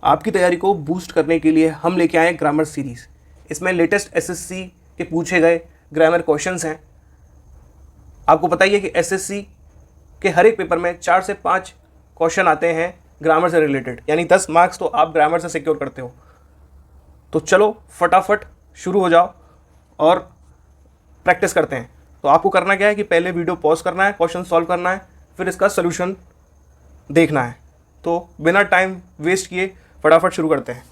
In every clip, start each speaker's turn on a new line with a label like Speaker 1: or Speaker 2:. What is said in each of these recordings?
Speaker 1: आपकी तैयारी को बूस्ट करने के लिए हम लेके आए ग्रामर सीरीज़। इसमें लेटेस्ट एसएससी के पूछे गए ग्रामर क्वेश्चंस हैं। आपको पता ही है कि एसएससी के हर एक पेपर में 4 से 5 क्वेश्चन आते हैं ग्रामर से रिलेटेड, यानी 10 मार्क्स तो आप ग्रामर से सिक्योर करते हो। तो चलो फटाफट शुरू हो जाओ और प्रैक्टिस करते हैं। तो आपको करना क्या है कि पहले वीडियो पॉज करना है, क्वेश्चन सॉल्व करना है, फिर इसका सोल्यूशन देखना है। तो बिना टाइम वेस्ट किए फटाफट शुरू करते हैं।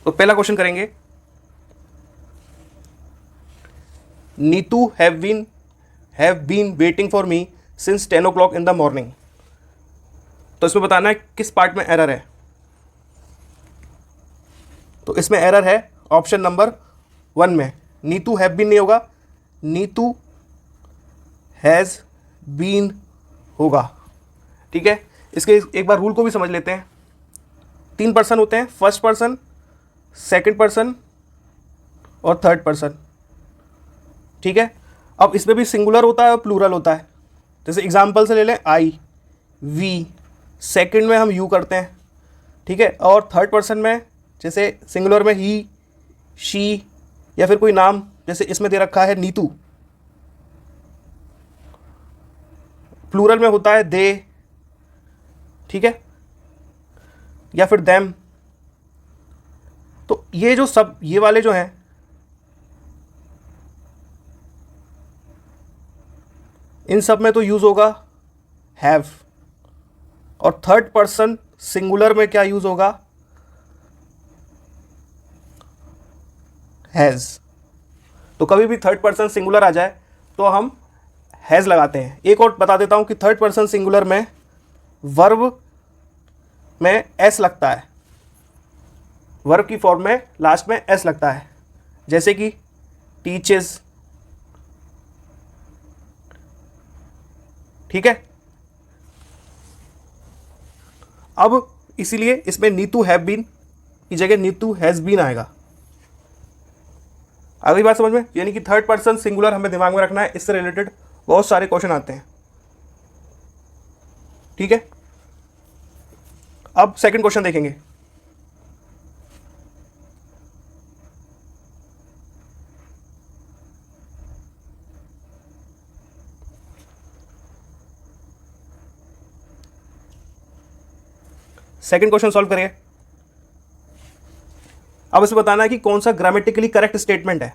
Speaker 1: तो पहला क्वेश्चन करेंगे, Neetu have been waiting for me since 10 o'clock in the morning. तो इसमें बताना है किस पार्ट में एरर है। तो इसमें एरर है ऑप्शन नंबर 1 में। नीतू हैव बीन नहीं होगा, नीतू हैज़ बीन होगा। ठीक है, इसके एक बार रूल को भी समझ लेते हैं। 3 पर्सन होते हैं, फर्स्ट पर्सन, सेकंड पर्सन और थर्ड पर्सन। ठीक है, अब इसमें भी सिंगुलर होता है और प्लूरल होता है। जैसे एग्जाम्पल से ले लें, आई, वी, सेकंड में हम यू करते हैं। ठीक है, और थर्ड पर्सन में जैसे सिंगुलर में ही, शी या फिर कोई नाम, जैसे इसमें दे रखा है नीतू। प्लूरल में होता है दे, ठीक है, या फिर देम। तो ये जो सब ये वाले जो हैं, इन सब में तो यूज होगा हैव, और थर्ड पर्सन सिंगुलर में क्या यूज होगा, हैज। तो कभी भी थर्ड पर्सन सिंगुलर आ जाए तो हम हैज लगाते हैं। एक और बता देता हूं कि थर्ड पर्सन सिंगुलर में वर्ब में एस लगता है, वर्ब की फॉर्म में लास्ट में एस लगता है, जैसे कि टीचेस। ठीक है, अब इसीलिए इसमें नीतू हैव बीन की जगह नीतू हैज बीन आएगा। अगली बात समझ में, यानी कि थर्ड पर्सन सिंगुलर हमें दिमाग में रखना है। इससे रिलेटेड बहुत सारे क्वेश्चन आते हैं। ठीक है, अब सेकंड क्वेश्चन देखेंगे। सेकंड क्वेश्चन सॉल्व करिए। अब इसे बताना है कि कौन सा ग्रामेटिकली करेक्ट स्टेटमेंट है।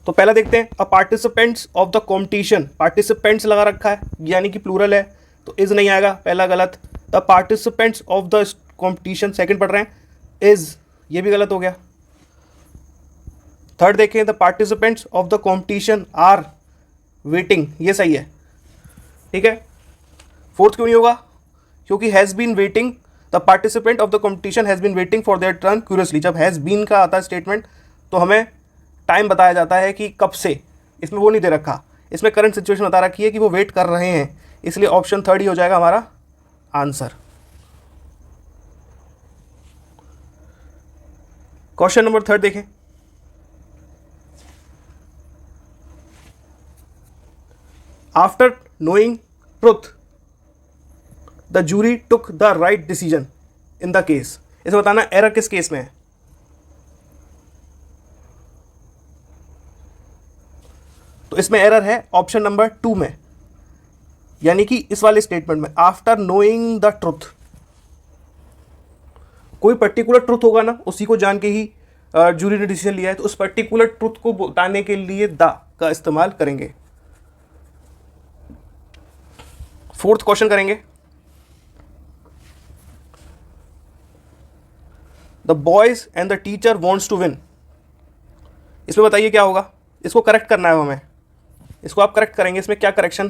Speaker 1: तो पहला देखते हैं, a participants of the competition. Participants लगा रखा है यानी कि प्लूरल है, तो इज नहीं आएगा, पहला गलत। The participants of the competition, second पढ़ रहे हैं, इज, ये भी गलत हो गया। थर्ड देखें, the participants of the competition are waiting, ये सही है। ठीक है, फोर्थ क्यों नहीं होगा, क्योंकि has been waiting, the participant of the competition has been waiting for their turn curiously. जब हैज़ बीन का आता है स्टेटमेंट तो हमें टाइम बताया जाता है कि कब से, इसमें वो नहीं दे रखा, इसमें करंट सिचुएशन बता रखी है कि वो वेट कर रहे हैं, इसलिए ऑप्शन थर्ड ही हो जाएगा हमारा आंसर। क्वेश्चन नंबर थर्ड देखें, after knowing truth the jury took the right decision in the case. इसे बताना एरर किस केस में है। तो इसमें एरर है ऑप्शन नंबर 2 में, यानी कि इस वाले स्टेटमेंट में, आफ्टर नोइंग द ट्रुथ। कोई पर्टिकुलर ट्रुथ होगा ना, उसी को जान के ही जूरी ने डिसीजन लिया है, तो उस पर्टिकुलर ट्रुथ को बताने के लिए द का इस्तेमाल करेंगे। फोर्थ क्वेश्चन करेंगे, the boys and the teacher wants to win. इसमें बताइए क्या होगा, इसको करेक्ट करना है हमें, इसको आप करेक्ट करेंगे। इसमें क्या करेक्शन,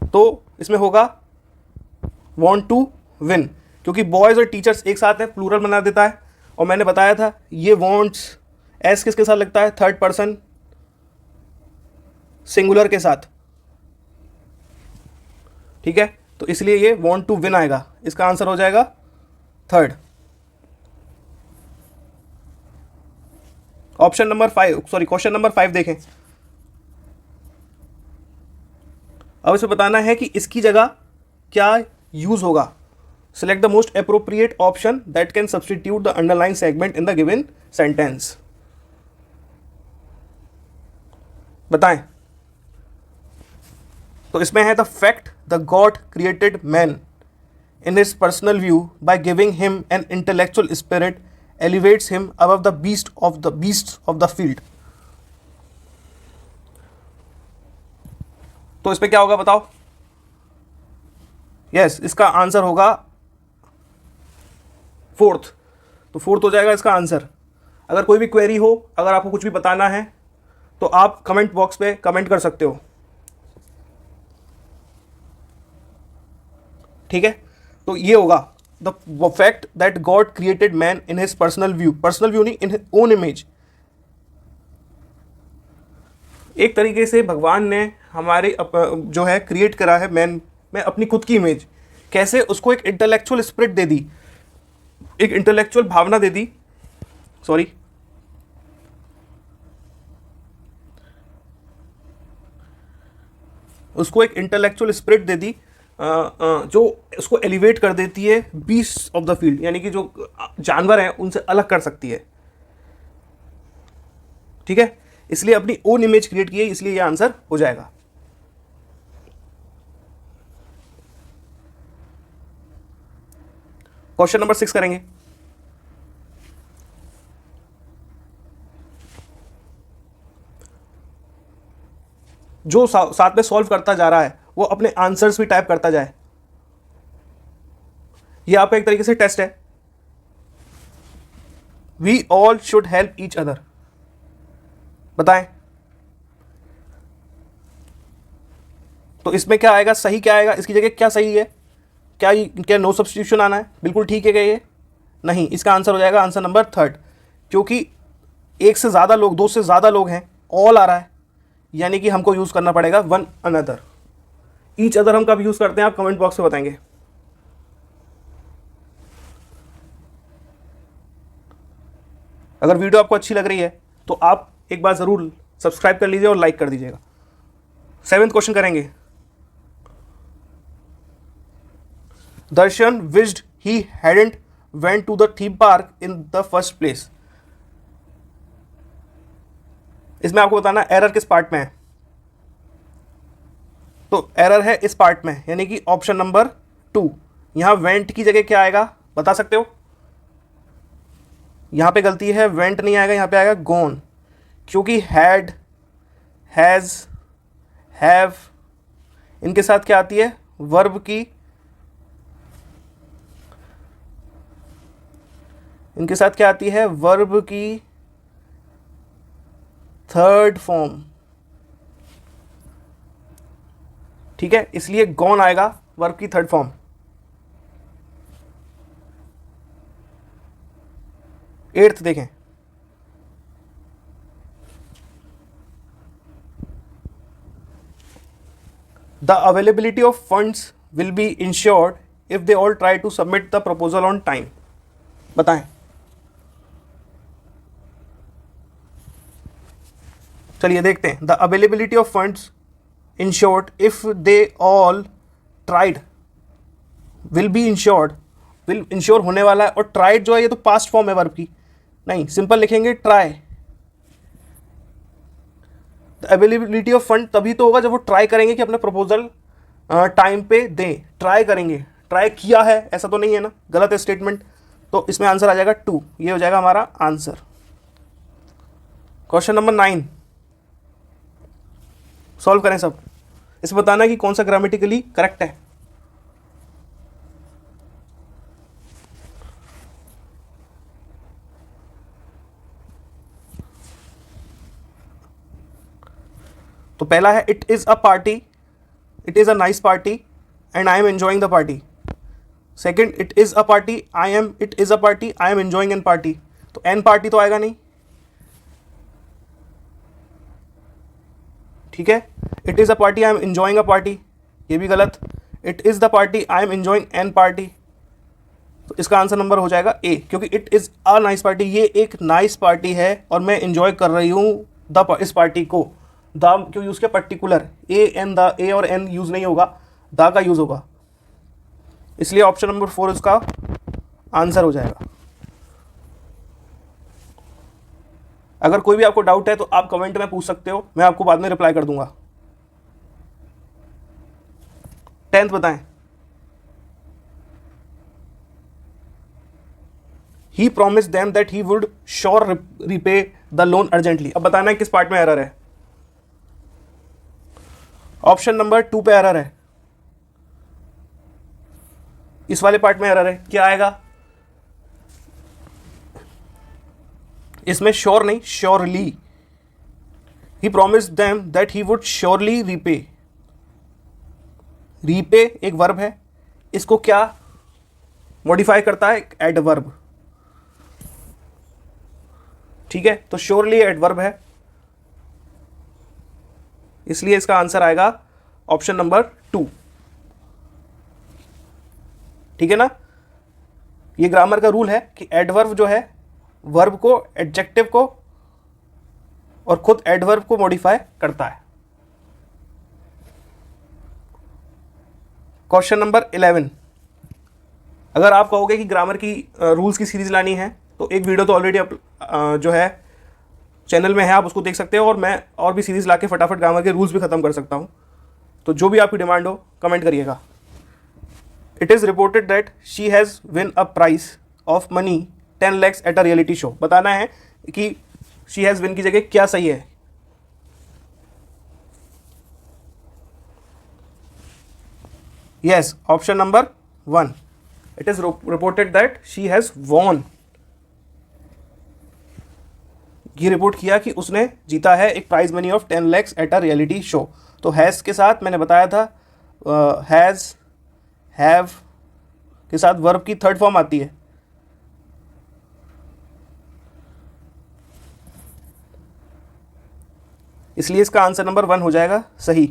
Speaker 1: तो इसमें होगा वॉन्ट टू विन, क्योंकि बॉयज और टीचर्स एक साथ हैं, प्लूरल बना देता है। और मैंने बताया था ये वॉन्ट्स एस किसके साथ लगता है, थर्ड पर्सन सिंगुलर के साथ। ठीक है, तो इसलिए ये वॉन्ट टू विन आएगा, इसका आंसर हो जाएगा थर्ड। क्वेश्चन नंबर 5 देखें, अब इसे बताना है कि इसकी जगह क्या यूज होगा। Select the most appropriate option that can substitute the underline segment in the given sentence. बताएं। तो इसमें है the fact the God created man in his personal view by giving him an intellectual spirit elevates him above the beasts of the field। तो इसमें क्या होगा बताओ। Yes, इसका आंसर होगा फोर्थ। तो फोर्थ हो जाएगा इसका आंसर। अगर कोई भी क्वेरी हो, अगर आपको कुछ भी बताना है तो आप कमेंट बॉक्स पे कमेंट कर सकते हो, ठीक है। तो ये होगा the fact that God created man in his personal view, personal view नहीं, इन हिज ओन इमेज। एक तरीके से भगवान ने हमारे जो है क्रिएट करा है मैन में अपनी खुद की इमेज। कैसे? उसको एक इंटेलेक्चुअल स्पिरिट दे दी, एक इंटेलेक्चुअल भावना दे दी, सॉरी, उसको एक इंटेलेक्चुअल स्पिरिट दे दी जो उसको एलिवेट कर देती है बीस्ट ऑफ द फील्ड, यानी कि जो जानवर हैं उनसे अलग कर सकती है, ठीक है। इसलिए अपनी ओन इमेज क्रिएट की है, इसलिए यह आंसर हो जाएगा। क्वेश्चन नंबर 6 करेंगे। जो साथ में सॉल्व करता जा रहा है वो अपने आंसर्स भी टाइप करता जाए। ये आपका एक तरीके से टेस्ट है। We all should help each other. बताएं। तो इसमें क्या आएगा, सही क्या आएगा, इसकी जगह क्या सही है, क्या नो सब्स्टिट्यूशन आना है, बिल्कुल ठीक है क्या ये? नहीं, इसका आंसर हो जाएगा आंसर नंबर 3, क्योंकि एक से ज़्यादा लोग, दो से ज़्यादा लोग हैं, ऑल आ रहा है, यानी कि हमको यूज़ करना पड़ेगा वन अनदर। ईच अदर हम कब यूज़ करते हैं आप कमेंट बॉक्स में बताएंगे। अगर वीडियो आपको अच्छी लग रही है तो आप एक बार ज़रूर सब्सक्राइब कर लीजिए और लाइक कर दीजिएगा। 7th क्वेश्चन करेंगे। Darshan wished he hadn't went to the theme park in the first place. इसमें आपको बताना एरर किस पार्ट में है। तो एरर है इस पार्ट में, यानी कि ऑप्शन नंबर 2। यहां वेंट की जगह क्या आएगा बता सकते हो? यहां पे गलती है, वेंट नहीं आएगा, यहां पे आएगा गॉन, क्योंकि हैड, हैज, हैव इनके साथ क्या आती है, वर्ब की, इनके साथ क्या आती है, वर्ब की थर्ड फॉर्म, ठीक है। इसलिए गॉन आएगा वर्ब की थर्ड फॉर्म। 8th देखें। The availability of funds will be ensured if they all try to submit the proposal on time. बताएं। चलिए देखते हैं। The availability of funds ensured if they all tried, will be ensured, will ensure होने वाला है, और tried जो है ये तो पास्ट फॉर्म है वर्ब की, नहीं सिंपल लिखेंगे try. The availability of fund तभी तो होगा जब वो ट्राई करेंगे कि अपने प्रपोजल टाइम पे दें, ट्राई करेंगे, ट्राई किया है ऐसा तो नहीं है ना, गलत है स्टेटमेंट। तो इसमें आंसर आ जाएगा 2, ये हो जाएगा हमारा आंसर। क्वेश्चन नंबर 9 सॉल्व करें सब। इसमें बताना कि कौन सा ग्रामेटिकली करेक्ट है। तो पहला है it is a party, it is a nice party and I am enjoying the party. Second, it is a party, I am, it is a party, I am enjoying an party. तो an party तो आएगा नहीं, ठीक है। It is a party, I am enjoying a party, ये भी गलत। It is the party, I am enjoying an party. तो इसका आंसर नंबर हो जाएगा ए, क्योंकि it is a nice party, ये एक नाइस पार्टी है और मैं एंजॉय कर रही हूँ इस पार्टी को। द क्यों यूज़ किया, पर्टिकुलर, ए एन, द, ए और एन यूज़ नहीं होगा, द का यूज़ होगा, इसलिए ऑप्शन नंबर 4 इसका आंसर हो जाएगा। अगर कोई भी आपको डाउट है तो आप कमेंट में पूछ सकते हो, मैं आपको बाद में रिप्लाई कर दूंगा। 10th बताएं। He promise them that he would sure repay the loan urgently. अब बताना है किस पार्ट में एरर है। ऑप्शन नंबर 2 पे एरर है, इस वाले पार्ट में एरर है। क्या आएगा इसमें, श्योर नहीं, surely. He promise them that he would surely repay. Repay एक वर्ब है, इसको क्या मॉडिफाई करता है, एडवर्ब, ठीक है। तो श्योरली एडवर्ब है, इसलिए इसका आंसर आएगा ऑप्शन नंबर 2, ठीक है ना। ये ग्रामर का रूल है कि एडवर्ब जो है वर्ब को, एडजेक्टिव को और खुद एडवर्ब को मॉडिफाई करता है। Question number 11। अगर आप कहोगे कि ग्रामर की रूल्स की सीरीज लानी है तो एक वीडियो तो ऑलरेडी जो है चैनल में है, आप उसको देख सकते हो, और मैं और भी सीरीज लाके फटाफट ग्रामर के रूल्स भी खत्म कर सकता हूं। तो जो भी आपकी डिमांड हो कमेंट करिएगा। It is reported that she has win a price of money 10 lakhs at a reality show. बताना है कि शी हैज़ विन की जगह क्या सही है। Yes, option number 1, it is reported that she has won. ये रिपोर्ट किया कि उसने जीता है एक prize money of 10 lakhs at a reality show. तो हैज़ के साथ मैंने बताया था, हैज़, हैव के साथ वर्ब की थर्ड फॉर्म आती है। इसलिए इसका आंसर नंबर 1 हो जाएगा सही।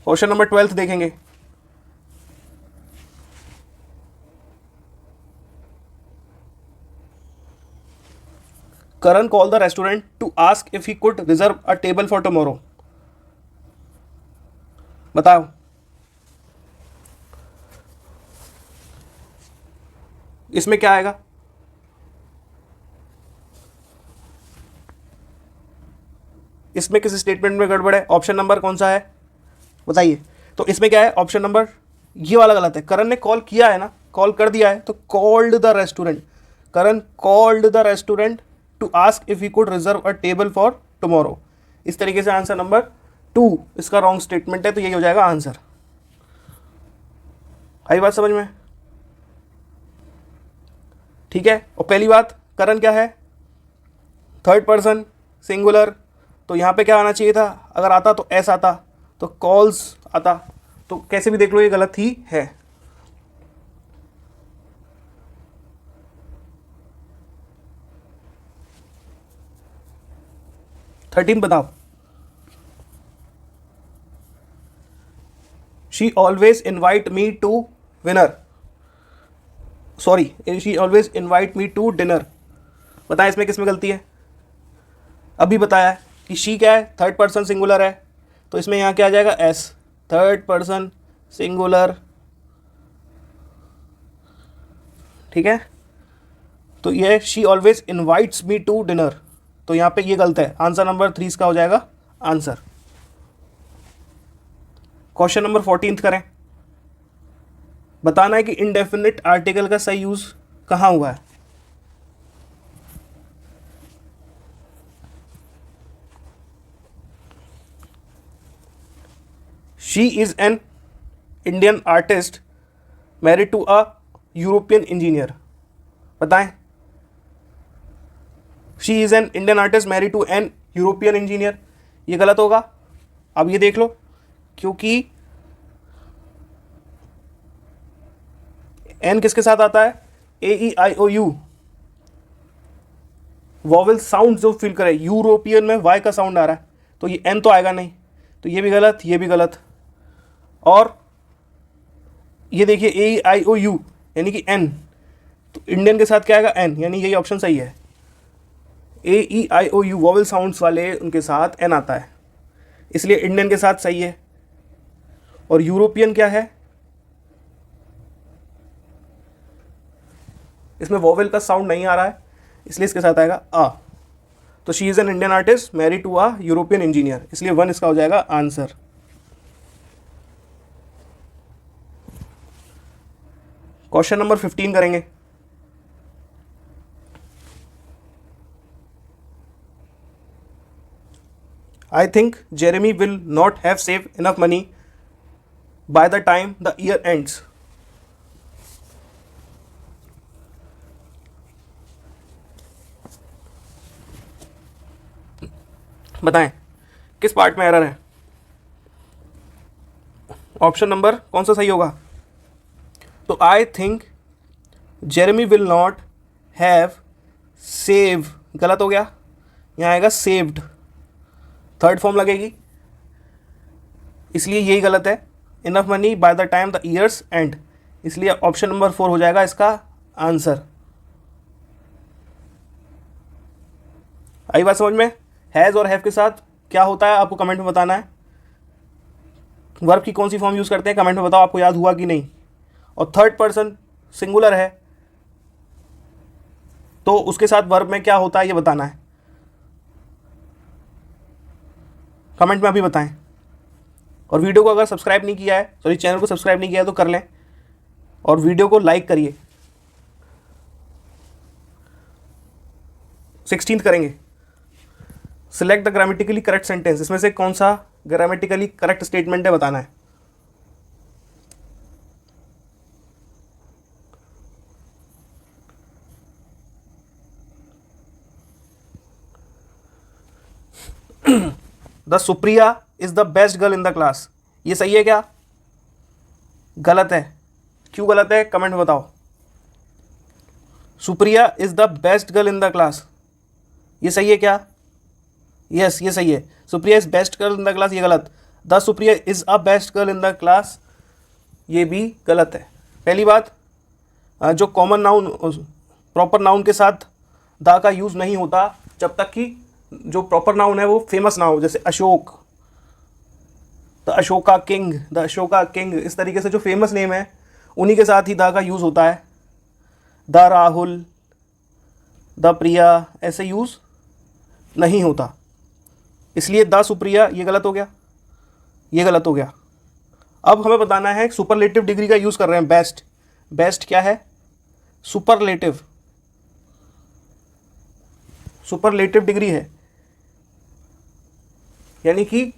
Speaker 1: क्वेश्चन नंबर 12 देखेंगे। Karan called the restaurant to ask if he could reserve a table for tomorrow. बताओ। इसमें क्या आएगा, इसमें किस स्टेटमेंट में गड़बड़ है, ऑप्शन नंबर कौन सा है बताइए। तो इसमें क्या है, ऑप्शन नंबर ये वाला गलत है। करण ने कॉल किया है ना, कॉल कर दिया है, तो called the restaurant, Karan called the restaurant to ask if he could reserve a table for tomorrow. इस तरीके से आंसर नंबर 2 इसका रॉन्ग स्टेटमेंट है, तो यही हो जाएगा आंसर। आई बात समझ में, ठीक है। और पहली बात, करण क्या है, थर्ड पर्सन सिंगुलर, तो यहाँ पे क्या आना चाहिए था, अगर आता तो एस आता, तो कॉल्स आता, तो कैसे भी देख लो ये गलत ही है। थर्टीन बताओ। She always invite me to winner, sorry, she always invite me to dinner. बताएं इसमें किसमें गलती है। अभी बताया है कि शी क्या है, थर्ड पर्सन सिंगुलर है, तो इसमें यहाँ क्या आ जाएगा, एस, थर्ड पर्सन सिंगुलर, ठीक है। तो ये she always invites me to dinner, तो यहाँ पे ये गलत है, आंसर नंबर 3 इसका हो जाएगा आंसर। क्वेश्चन नंबर 14 करें। बताना है कि इनडेफिनिट आर्टिकल का सही यूज कहाँ हुआ है। She is an Indian artist married to a European engineer. बताएं, she is an Indian artist married to an European engineer, ये गलत होगा। अब ये देख लो, क्योंकि एन किसके साथ आता है, A E I O you, vowel sound जो फील करे, यूरोपियन में वाई का साउंड आ रहा है, तो ये एन तो आएगा नहीं, तो ये भी गलत, ये भी गलत। और ये देखिए ए आई ओ यू यानी कि एन, तो इंडियन के साथ क्या आएगा, एन, यानी यही ऑप्शन सही है। AEIOU वॉवल साउंड्स वाले उनके साथ एन आता है, इसलिए इंडियन के साथ सही है। और यूरोपियन क्या है, इसमें वॉवल का साउंड नहीं आ रहा है, इसलिए इसके साथ आएगा आ। तो she is an Indian artist married to a European engineer, इसलिए 1 इसका हो जाएगा आंसर। क्वेश्चन नंबर 15 करेंगे। I think Jeremy will not have saved enough money by the time the year ends. बताएं किस पार्ट में एरर है। ऑप्शन नंबर कौन सा सही होगा? तो I think Jeremy will not have save, गलत हो गया, यहाँ आएगा सेव्ड, थर्ड फॉर्म लगेगी, इसलिए यही गलत है। Enough money by the time the years and, इसलिए ऑप्शन नंबर 4 हो जाएगा इसका आंसर। आई बात समझ में? हैज़ और हैव के साथ क्या होता है आपको कमेंट में बताना है। वर्ब की कौन सी फॉर्म यूज़ करते हैं कमेंट में बताओ, आपको याद हुआ कि नहीं। और थर्ड पर्सन सिंगुलर है तो उसके साथ वर्ब में क्या होता है ये बताना है, कमेंट में अभी बताएं। और वीडियो को अगर सब्सक्राइब नहीं किया है, सॉरी चैनल को सब्सक्राइब नहीं किया है तो कर लें, और वीडियो को लाइक करिए। 16th करेंगे, select the grammatically correct sentence, इसमें से कौन सा ग्रामेटिकली करेक्ट स्टेटमेंट है बताना है। The Supriya is the best girl in the class, ये सही है क्या? गलत है, क्यों गलत है कमेंट में बताओ। Supriya is the best girl in the class, ये सही है क्या? यस ये सही है। Supriya is best girl in the class, ये गलत। The Supriya is a best girl in the class, ये भी गलत है। पहली बात, जो कॉमन नाउन प्रॉपर नाउन के साथ द का यूज़ नहीं होता जब तक कि जो प्रॉपर नाउन है वो फेमस ना हो, जैसे Ashok, the Ashoka king, the Ashoka king, इस तरीके से जो फेमस नेम है उन्हीं के साथ ही द का यूज़ होता है। द राहुल, द प्रिया, ऐसे यूज़ नहीं होता, इसलिए द सुप्रिया ये गलत हो गया, ये गलत हो गया। अब हमें बताना है सुपरलेटिव डिग्री का यूज़ कर रहे हैं, बेस्ट, बेस्ट क्या है? सुपरलेटिव, सुपरलेटिव डिग्री है, यानी कि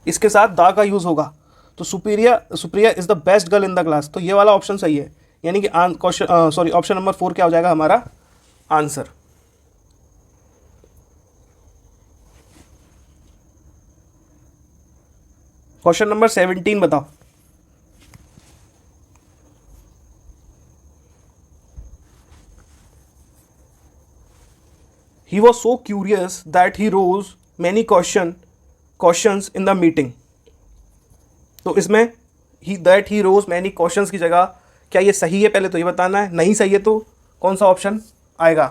Speaker 1: इसके साथ द का यूज़ होगा। तो Supriya is the best girl in the class, तो ये वाला ऑप्शन सही है, यानी कि क्वेश्चन सॉरी ऑप्शन नंबर 4 क्या हो जाएगा हमारा आंसर। क्वेश्चन नंबर 17 बताओ। He was so curious that he rose many questions in the meeting. तो इसमें he rose many questions की जगह क्या ये सही है पहले तो ये बताना है, नहीं सही है तो कौन सा ऑप्शन आएगा।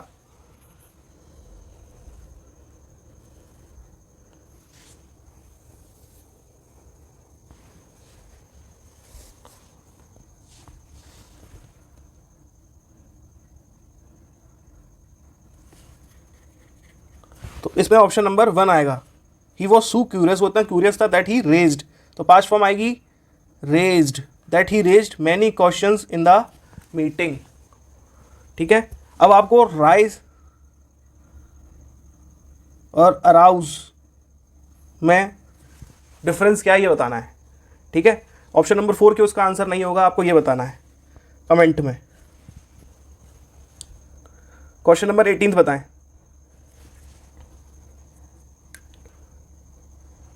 Speaker 1: तो इसमें ऑप्शन नंबर 1 आएगा। ही वॉज सो क्यूरियस, वो इतना क्यूरियस था दैट ही रेज्ड, तो पास्ट फॉर्म आएगी raised, that he raised many questions in the meeting. ठीक है, अब आपको राइज और अराउज में डिफरेंस क्या है ये बताना है। ठीक है, ऑप्शन नंबर 4 के उसका आंसर नहीं होगा, आपको ये बताना है कमेंट में। क्वेश्चन नंबर 18 बताएं।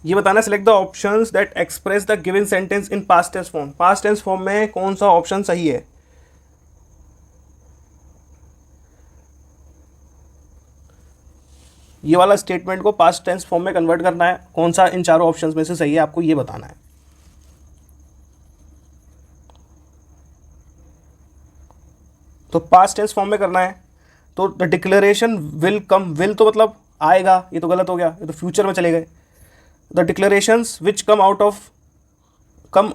Speaker 1: ये बताना, select the options that express the given sentence in past tense form. Past tense form में कौन सा ऑप्शन सही है? ये वाला स्टेटमेंट को पास्ट टेंस फॉर्म में कन्वर्ट करना है, कौन सा इन चारों ऑप्शंस में से सही है आपको ये बताना है। तो पास्ट टेंस फॉर्म में करना है तो the declaration will come, will तो मतलब आएगा, ये तो गलत हो गया, ये तो फ्यूचर में चले गए। The declarations which come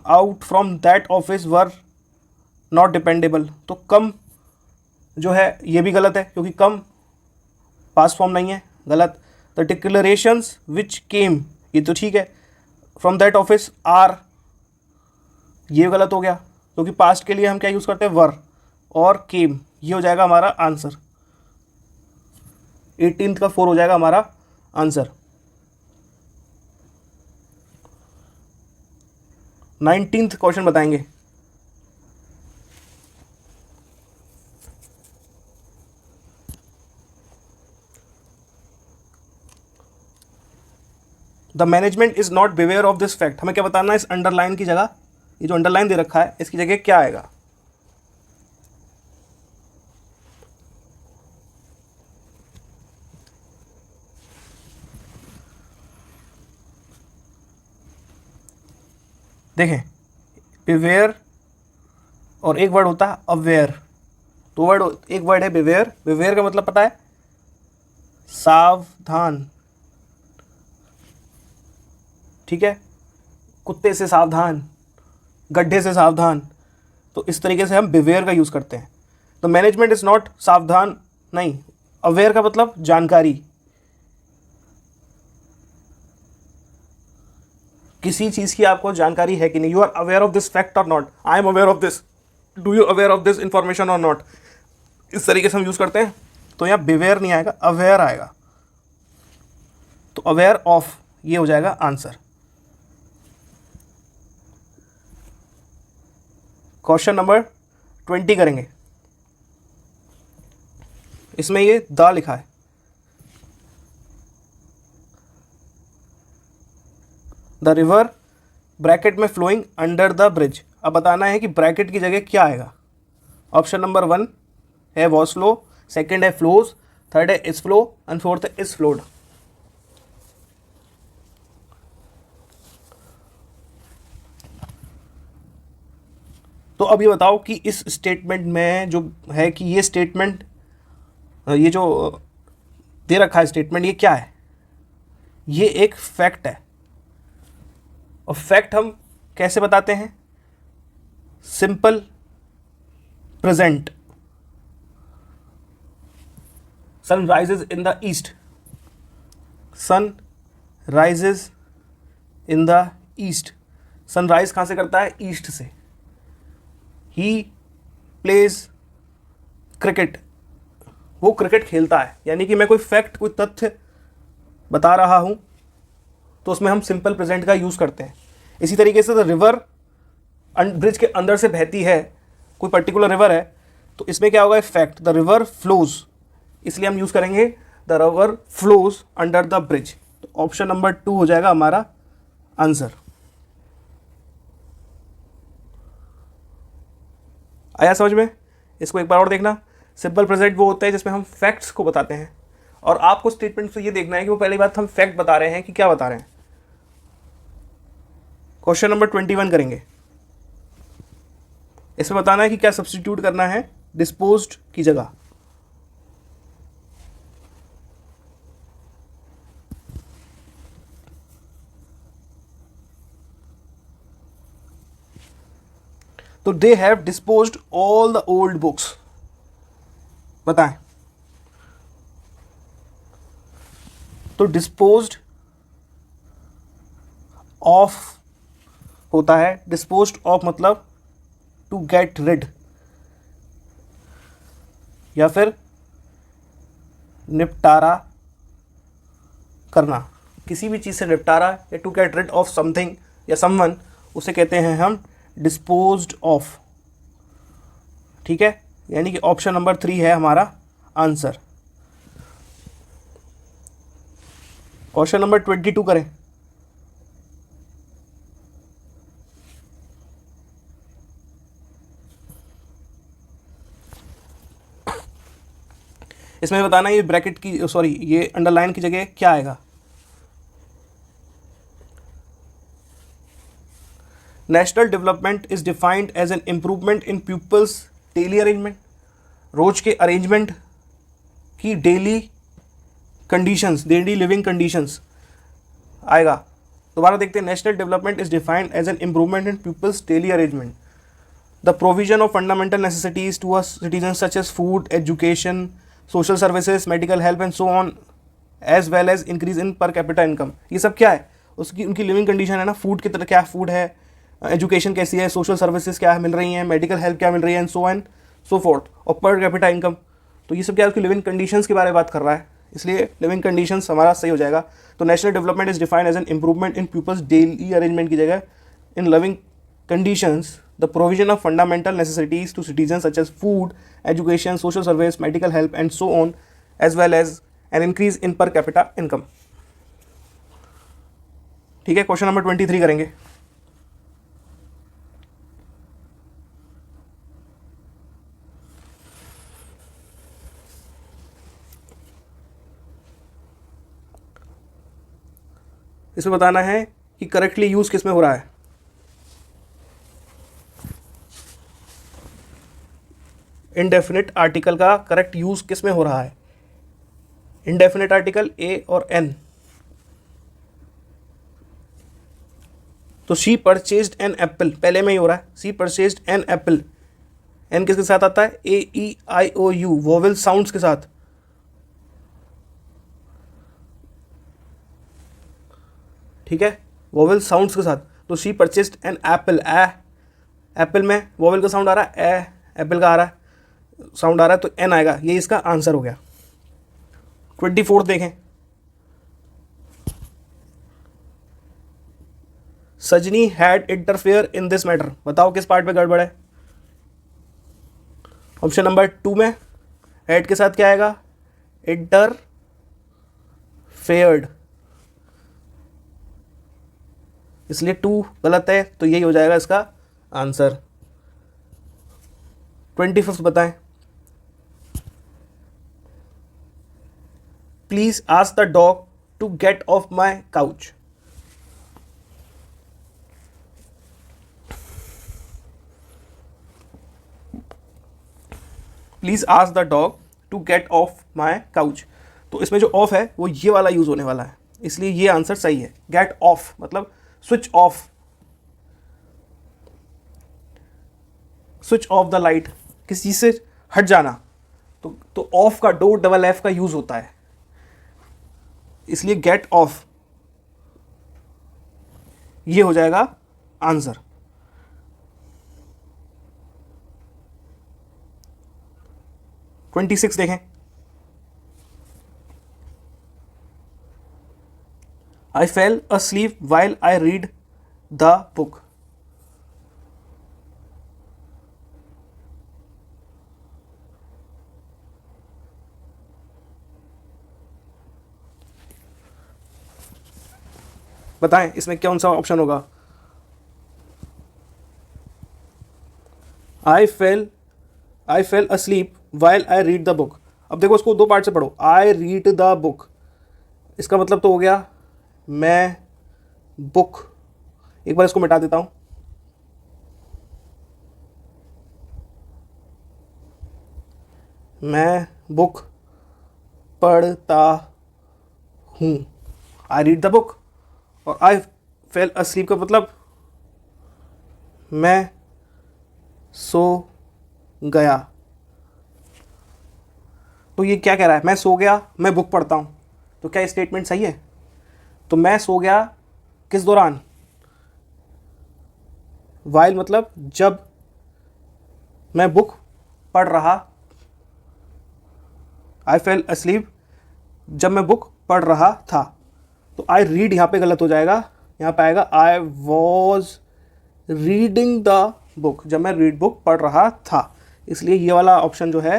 Speaker 1: out from that office were not dependable, तो कम जो है ये भी गलत है क्योंकि कम पास्ट फॉर्म नहीं है, गलत। द डिक्लेरेशंस विच केम, ये तो ठीक है, फ्रॉम दैट ऑफिस आर, ये गलत हो गया क्योंकि पास्ट के लिए हम क्या यूज़ करते हैं, वर, और केम, ये हो जाएगा हमारा आंसर। 18th का 4 हो जाएगा हमारा आंसर। 19th क्वेश्चन बताएंगे। The management is not beware of this fact, हमें क्या बताना है, इस अंडरलाइन की जगह, ये जो अंडरलाइन दे रखा है इसकी जगह क्या आएगा। देखें, बिवेयर और एक वर्ड होता है अवेयर, तो वर्ड, एक वर्ड है बिवेयर, बिवेयर का मतलब पता है, सावधान, ठीक है, कुत्ते से सावधान, गड्ढे से सावधान, तो इस तरीके से हम बिवेयर का यूज़ करते हैं। तो मैनेजमेंट इज़ नॉट सावधान नहीं, अवेयर का मतलब जानकारी, किसी चीज़ की आपको जानकारी है कि नहीं, you are aware of this fact or not, I am aware of this, do you aware of this information or not, इस तरीके से हम यूज़ करते हैं। तो यहाँ बिवेयर नहीं आएगा, अवेयर आएगा, तो अवेयर ऑफ ये हो जाएगा आंसर। क्वेश्चन नंबर 20 करेंगे, इसमें ये द लिखा है, द रिवर ब्रैकेट में फ्लोइंग अंडर द ब्रिज, अब बताना है कि ब्रैकेट की जगह क्या आएगा। ऑप्शन नंबर 1 है वॉज फ्लो, सेकेंड है फ्लोज, थर्ड है इज फ्लो एंड फोर्थ है इज फ्लोड। तो अब ये बताओ कि इस स्टेटमेंट में जो है कि ये स्टेटमेंट, ये जो दे रखा है स्टेटमेंट, ये क्या है, ये एक फैक्ट है, और फैक्ट हम कैसे बताते हैं, simple present, sun rises in the east, sun rises in the east, sunrise कहाँ से करता है, ईस्ट से। ही प्लेज क्रिकेट, वो क्रिकेट खेलता है, यानी कि मैं कोई फैक्ट, कोई तथ्य बता रहा हूँ तो उसमें हम सिंपल प्रेजेंट का यूज़ करते हैं। इसी तरीके से द रिवर ब्रिज के अंदर से बहती है, कोई पर्टिकुलर रिवर है, तो इसमें क्या होगा, फैक्ट, द रिवर फ्लोज, इसलिए हम यूज़ करेंगे the river flows under the bridge. तो ऑप्शन नंबर 2 हो जाएगा हमारा आंसर। आया समझ में? इसको एक बार और देखना। सिंपल प्रेजेंट वो होता है जिसमें हम फैक्ट्स को बताते हैं, और आपको स्टेटमेंट से ये देखना है कि वो पहली बात हम फैक्ट बता रहे हैं कि क्या बता रहे हैं। क्वेश्चन नंबर 21 करेंगे, इसमें बताना है कि क्या सब्स्टिट्यूट करना है डिस्पोज्ड की जगह। तो they have disposed all the old books, बताएं। तो डिस्पोज्ड ऑफ होता है, डिस्पोज्ड ऑफ मतलब टू गेट रिड, या फिर निपटारा करना, किसी भी चीज़ से निपटारा, या to get rid of something या समवन, उसे कहते हैं हम डिस्पोज्ड ऑफ। ठीक है, यानी कि ऑप्शन नंबर 3 है हमारा आंसर। क्वेश्चन नंबर 22 करें। इसमें बताना ये ब्रैकेट की, सॉरी, ये अंडरलाइन की जगह क्या आएगा। National development is defined as an improvement in people's daily arrangement, रोज के अरेंजमेंट की daily conditions, daily living conditions आएगा। दोबारा देखते हैं, national development is defined as an improvement in people's daily arrangement, the provision of fundamental necessities to us citizen such as food, education, social services, medical help and so on, as well as increase in per capita income. ये सब क्या है, उसकी उनकी living condition है ना, food की तरह क्या फूड है, एजुकेशन कैसी है, सोशल सर्विसेज क्या मिल रही हैं, मेडिकल हेल्प क्या मिल रही है, एंड सो फोर्थ, और पर कैपिटा इनकम। तो ये सब क्या है, उसकी लिविंग कंडीशंस के बारे में बात कर रहा है, इसलिए लिविंग कंडीशंस हमारा सही हो जाएगा। तो national development is defined as an improvement in people's daily arrangement की जगह in living conditions the provision of fundamental necessities to citizen such as food, education, social service, medical help and so on, as well as an increase in per capita income. ठीक है, question number 23 करेंगे। इसमें बताना है कि correctly use किस में हो रहा है। इनडेफिनिट आर्टिकल का करेक्ट यूज किस में हो रहा है। इनडेफिनिट आर्टिकल ए और एन। तो शी परचेज्ड एन एप्पल पहले में ही हो रहा है, she purchased an apple. An किसके साथ आता है, A E I O U, vowel sounds के साथ। ठीक है, वोवेल साउंड्स के साथ। तो she purchased an apple, apple में वोवेल का साउंड आ रहा है, एप्पल का आ रहा है साउंड आ रहा है, तो एन आएगा, ये इसका आंसर हो गया। 24 देखें, सजनी had interfere in this matter. बताओ किस पार्ट पे गड़बड़ है। ऑप्शन नंबर 2 में हैड के साथ क्या आएगा, इंटरफेयर्ड, इसलिए 2 गलत है, तो यही हो जाएगा इसका आंसर। 25 बताएं, please ask the dog to get off my couch. Please ask the dog to get off my couch. तो इसमें जो ऑफ है वो ये वाला यूज होने वाला है, इसलिए ये आंसर सही है। गेट ऑफ मतलब switch off, switch off the light, किसी चीज से हट जाना। तो ऑफ का डो डबल एफ का यूज होता है, इसलिए गेट ऑफ ये हो जाएगा आंसर। ट्वेंटी 26 देखें, I fell asleep while I read the book. बताएं इसमें कौन सा ऑप्शन होगा। I fell asleep while I read the book। अब देखो इसको दो पार्ट से पढ़ो। I read the book, इसका मतलब तो हो गया मैं बुक, एक बार इसको मिटा देता हूं, मैं बुक पढ़ता हूं, आई रीड द बुक। और आई फेल अस्लीप का मतलब मैं सो गया। तो ये क्या कह रहा है, मैं सो गया, मैं बुक पढ़ता हूं। तो क्या स्टेटमेंट सही है। तो मैं सो गया किस दौरान, वाइल मतलब जब मैं बुक पढ़ रहा, आई फेल अस्लीप जब मैं बुक पढ़ रहा था। तो आई रीड यहाँ पे गलत हो जाएगा, यहाँ पे आएगा आई वॉज रीडिंग द बुक, जब मैं रीड बुक पढ़ रहा था। इसलिए ये वाला ऑप्शन जो है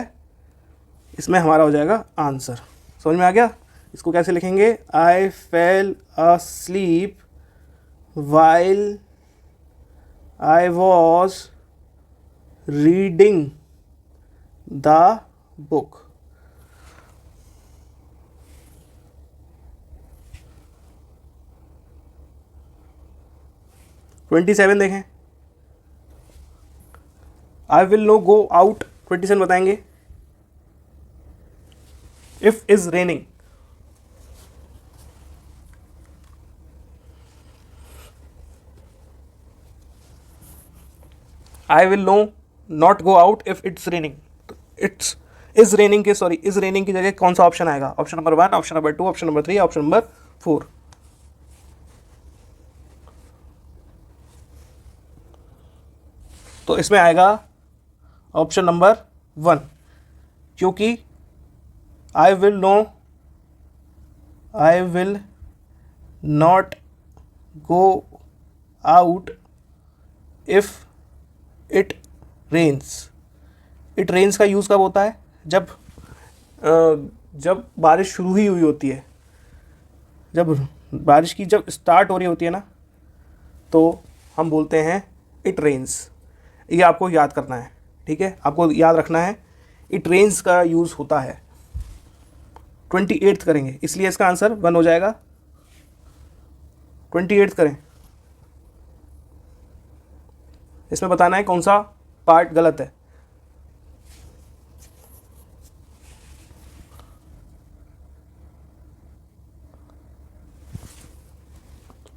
Speaker 1: इसमें हमारा हो जाएगा आंसर। समझ में आ गया। इसको कैसे लिखेंगे, I fell asleep while I was reading the book. Twenty 27 देखें, I will no go out. 27 बताएंगे, if is raining, I will no not go out if it's raining. It's is raining के sorry is raining की जगह कौन सा option आएगा? Option number 1, option number 2, option number 3, option number 4? तो इसमें आएगा ऑप्शन नंबर 1, क्योंकि I will not go out if it rains. It rains का यूज़ कब होता है? जब बारिश शुरू ही हुई होती है, जब बारिश की जब स्टार्ट हो रही होती है ना, तो हम बोलते हैं इट रेन्स। ये आपको याद करना है, ठीक है, आपको याद रखना है, इट रेन्स का यूज़ होता है। 28th करेंगे, इसलिए इसका आंसर 1 हो जाएगा। 28th करें, इसमें बताना है कौन सा पार्ट गलत है।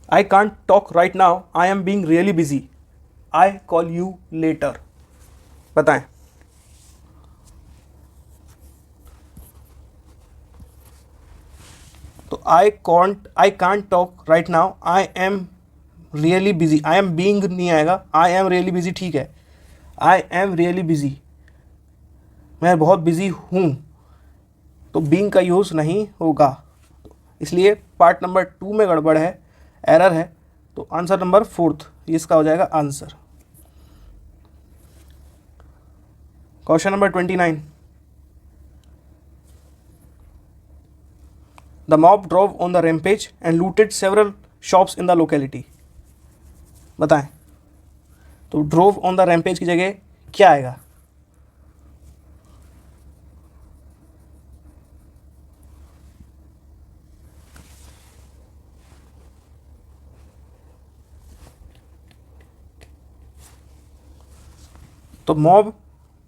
Speaker 1: I can't talk right now, I am being really busy, I call you later। बताएं। तो I can't talk right now, I am really busy, I am being नहीं आएगा, I am really busy, ठीक है, I am really busy, मैं बहुत busy हूँ, तो being का यूज़ नहीं होगा, इसलिए पार्ट नंबर 2 में गड़बड़ है, एरर है। तो आंसर नंबर 4th इसका हो जाएगा answer. Question number 29, the mob drove on the rampage and looted several shops in the locality. बताएं। तो ड्रोव ऑन द रैम्पेज की जगह क्या आएगा? तो mob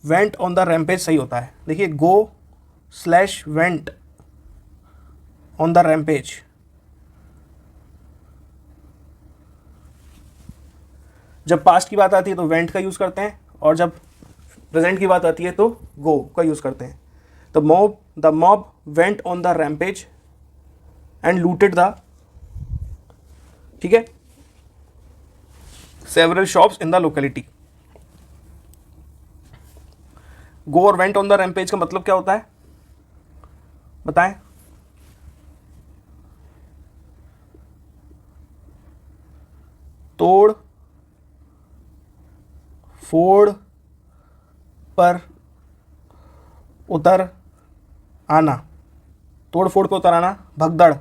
Speaker 1: went on the rampage सही होता है। देखिए, go/वेंट ऑन द रैम्पेज, जब पास्ट की बात आती है तो वेंट का यूज़ करते हैं, और जब प्रेजेंट की बात आती है तो गो का यूज़ करते हैं। तो the mob went on the rampage and looted the, ठीक है, several shops in the locality. Go or went on the rampage का मतलब क्या होता है? बताएं। तोड़ फोड़ पर उतर आना, तोड़ फोड़ पर उतर आना, भगदड़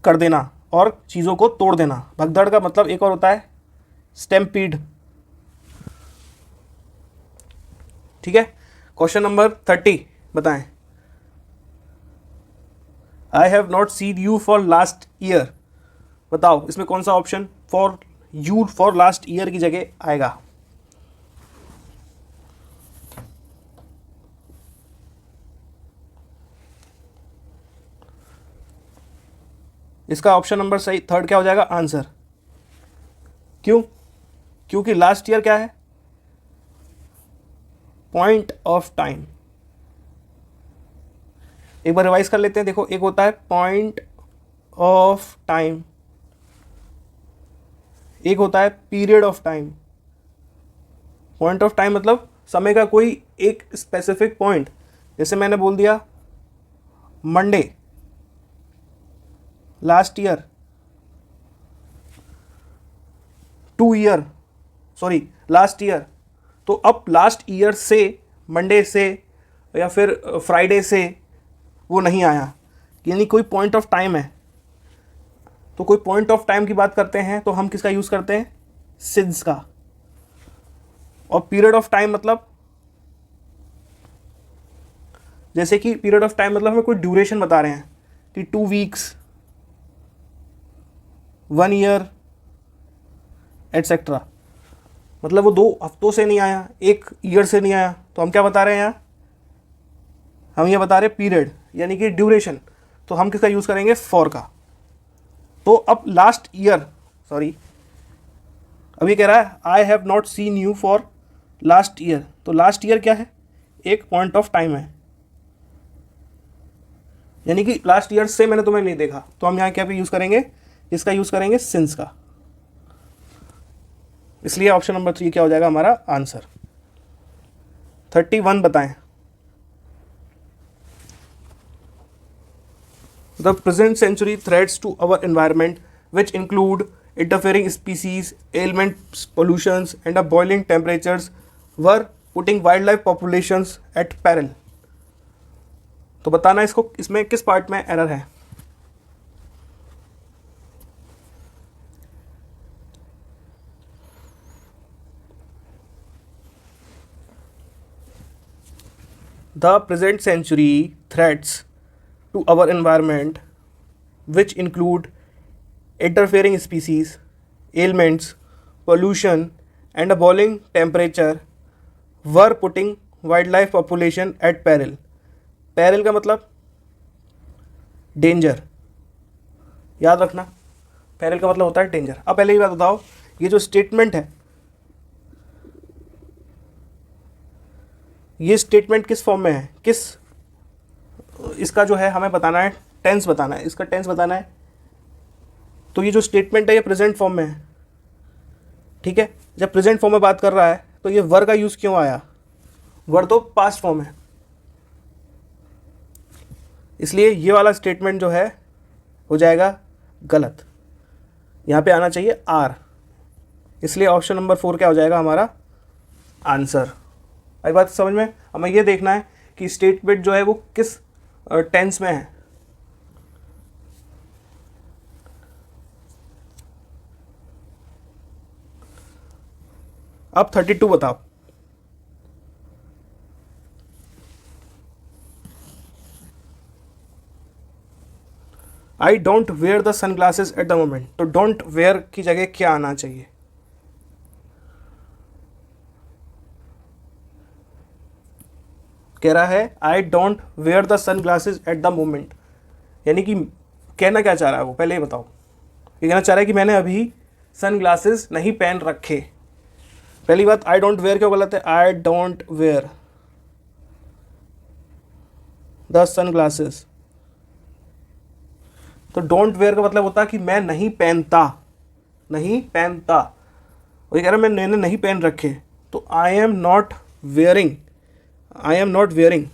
Speaker 1: कर देना और चीज़ों को तोड़ देना। भगदड़ का मतलब एक और होता है स्टैम्पीड, ठीक है। क्वेश्चन नंबर 30 बताएं। I have not seen you for last year. बताओ इसमें कौन सा option for you for last year की जगह आएगा? इसका ऑप्शन नंबर सही 3rd क्या हो जाएगा? आंसर। क्यों? क्योंकि लास्ट ईयर क्या है? Point of time. एक बार रिवाइज कर लेते हैं। देखो, एक होता है पॉइंट ऑफ टाइम, एक होता है period of time. Point of time मतलब समय का कोई एक स्पेसिफिक पॉइंट, जैसे मैंने बोल दिया Monday last year, 2 year, sorry last year, तो अब लास्ट ईयर से मंडे से या फिर फ्राइडे से वो नहीं आया, यानी कोई पॉइंट ऑफ टाइम है। तो कोई पॉइंट ऑफ टाइम की बात करते हैं तो हम किसका यूज़ करते हैं? सिंस का। और पीरियड ऑफ टाइम मतलब, जैसे कि पीरियड ऑफ टाइम मतलब हमें कोई ड्यूरेशन बता रहे हैं कि 2 वीक्स, 1 ईयर, एटसेट्रा, मतलब वो 2 हफ्तों से नहीं आया, 1 ईयर से नहीं आया, तो हम क्या बता रहे हैं यहाँ, हम ये बता रहे हैं पीरियड यानी कि ड्यूरेशन, तो हम किसका यूज़ करेंगे, फॉर का। तो अब लास्ट ईयर, सॉरी अभी कह रहा है I have not seen you for last year, तो लास्ट ईयर क्या है, एक पॉइंट ऑफ टाइम है, यानी कि लास्ट ईयर से मैंने तुम्हें नहीं देखा, तो हम यहाँ क्या पे यूज़ करेंगे, इसका यूज़ करेंगे सिंस का। इसलिए ऑप्शन नंबर 3 क्या हो जाएगा हमारा आंसर। 31 बताएं। The present century threats to our environment which include interfering species, ailments, pollutions, and a boiling temperatures were putting wildlife populations at peril. तो बताना इसको, इसमें किस पार्ट में एरर है। The present century threats to our environment, which include interfering species, ailments, pollution, and a boiling temperature, were putting wildlife population at peril. Peril का मतलब danger, याद रखना, peril का मतलब होता है डेंजर। अब पहले ही बात बताओ, ये जो स्टेटमेंट है, ये स्टेटमेंट किस फॉर्म में है, किस, इसका जो है हमें बताना है, टेंस बताना है, इसका टेंस बताना है। तो ये जो स्टेटमेंट है ये प्रेजेंट फॉर्म में है, ठीक है। जब प्रेजेंट फॉर्म में बात कर रहा है तो ये वर का यूज़ क्यों आया, वर तो पास्ट फॉर्म है, इसलिए ये वाला स्टेटमेंट जो है हो जाएगा गलत, यहाँ पे आना चाहिए आर, इसलिए ऑप्शन नंबर 4 क्या हो जाएगा हमारा आंसर। आई बात समझ में। हमें ये देखना है कि स्टेटमेंट जो है वो किस टेंस में है। अब 32 बताओ। I don't wear the sunglasses at the moment, तो डोंट वेयर की जगह क्या आना चाहिए, कह रहा है I don't wear the sunglasses at the moment, यानी कि कहना क्या चाह रहा है वो, पहले ही बताओ। ये कहना चाह रहा है कि मैंने अभी सन ग्लासेज नहीं पहन रखे। पहली बात, आई डोंट वेयर क्यों गलत है, I don't wear the sunglasses, तो डोंट वेयर का मतलब होता है कि मैं नहीं पहनता, नहीं पहनता, और ये कह रहा है मैंने नहीं पहन रखे, तो I am not wearing, I am not wearing.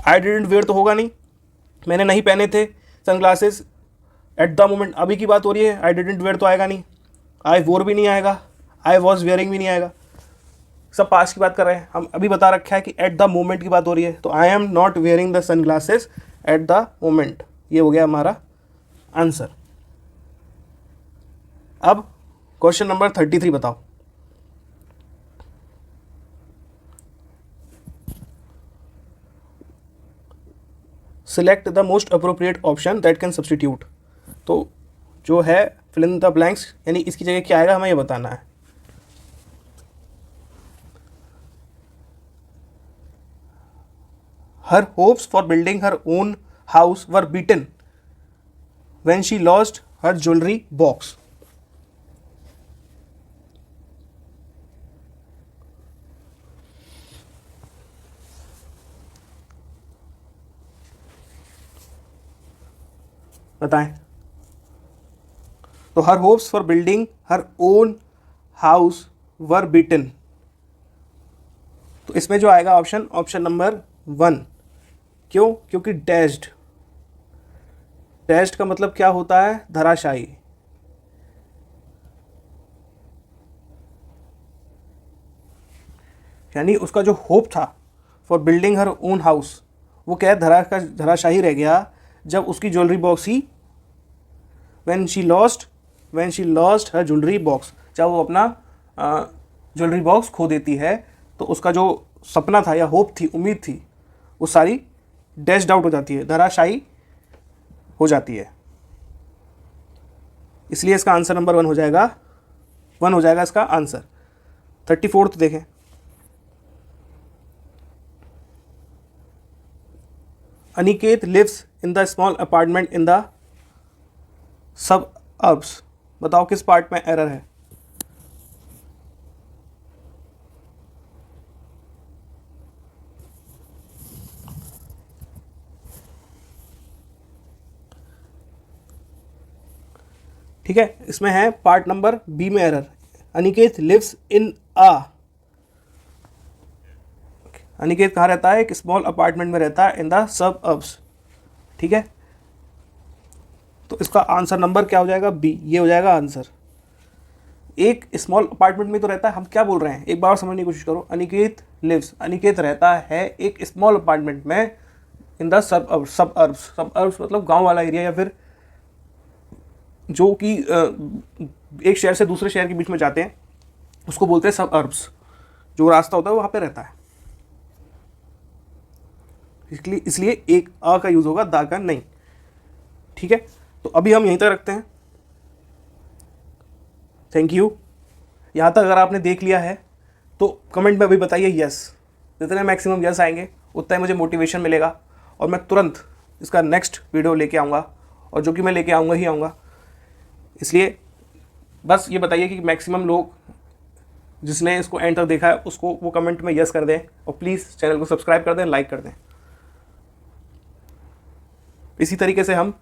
Speaker 1: I didn't wear तो होगा नहीं, मैंने नहीं पहने थे sunglasses at the moment, अभी की बात हो रही है, आई डिडंट वेयर तो आएगा नहीं, आई वोर भी नहीं आएगा, आई वॉज वेयरिंग भी नहीं आएगा, सब पास्ट की बात कर रहे हैं। हम अभी बता रखा है कि एट द मोमेंट की बात हो रही है, तो I am not wearing the sunglasses at the moment, ये हो गया हमारा आंसर। अब क्वेश्चन नंबर 33 बताओ। Select the most appropriate option that can substitute, तो जो है फिल इन द ब्लैंक्स, यानी इसकी जगह क्या आएगा हमें ये बताना है। Her hopes for building her own house were beaten when she lost her jewellery box. बताएं। तो her hopes for building her own house were beaten, तो इसमें जो आएगा ऑप्शन, ऑप्शन नंबर 1। क्यों? क्योंकि डैश्ड, डैश्ड का मतलब क्या होता है, धराशायी। यानी उसका जो होप था for building her own house, वो क्या है, धराशायी रह गया जब उसकी jewellery box he when she lost her jewellery box, जब वो अपना ज्वेलरी बॉक्स खो देती है, तो उसका जो सपना था या होप थी, उम्मीद थी, वो सारी डैश्ड आउट हो जाती है, धराशायी हो जाती है। इसलिए इसका आंसर नंबर 1 हो जाएगा 1 हो जाएगा इसका आंसर। 34th देखें, Aniket lives in the small apartment in the suburbs. बताओ किस पार्ट में एरर है। ठीक है, इसमें है पार्ट नंबर बी में error. Aniket lives in Aniket कहाँ रहता है, एक स्मॉल अपार्टमेंट में रहता है इन द सब अर्ब्स। ठीक है, तो इसका आंसर नंबर क्या हो जाएगा, बी, ये हो जाएगा आंसर। एक स्मॉल अपार्टमेंट में तो रहता है, हम क्या बोल रहे हैं एक बार और समझने की कोशिश करो। अनिकेत लिव्स, अनिकेत रहता है एक स्मॉल अपार्टमेंट में इन द सब अर्ब्स। सब अर्ब्स मतलब गांव वाला एरिया, या फिर जो कि एक शहर से दूसरे शहर के बीच में जाते हैं उसको बोलते हैं सब अर्ब्स। जो रास्ता होता है वहाँ पे रहता है, इसलिए एक अ का यूज़ होगा, दा का नहीं। ठीक है, तो अभी हम यहीं तक रखते हैं। Thank you. यहाँ तक अगर आपने देख लिया है तो कमेंट में अभी बताइए यस। जितने मैक्सिमम यस आएंगे उतना ही मुझे मोटिवेशन मिलेगा और मैं तुरंत इसका नेक्स्ट वीडियो लेके आऊँगा, और जो कि मैं लेके आऊँगा ही आऊँगा। इसलिए बस ये बताइए कि मैक्सिमम लोग जिसने इसको एंड तक देखा है उसको वो कमेंट में यस कर दें, और प्लीज़ चैनल को सब्सक्राइब कर दें, लाइक कर दें। इसी तरीके से हम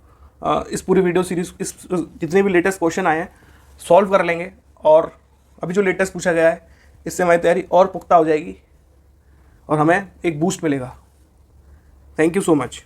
Speaker 1: इस पूरी वीडियो सीरीज, इस जितने भी लेटेस्ट क्वेश्चन आए हैं सॉल्व कर लेंगे, और अभी जो लेटेस्ट पूछा गया है इससे हमारी तैयारी और पुख्ता हो जाएगी और हमें एक बूस्ट मिलेगा। Thank you so much.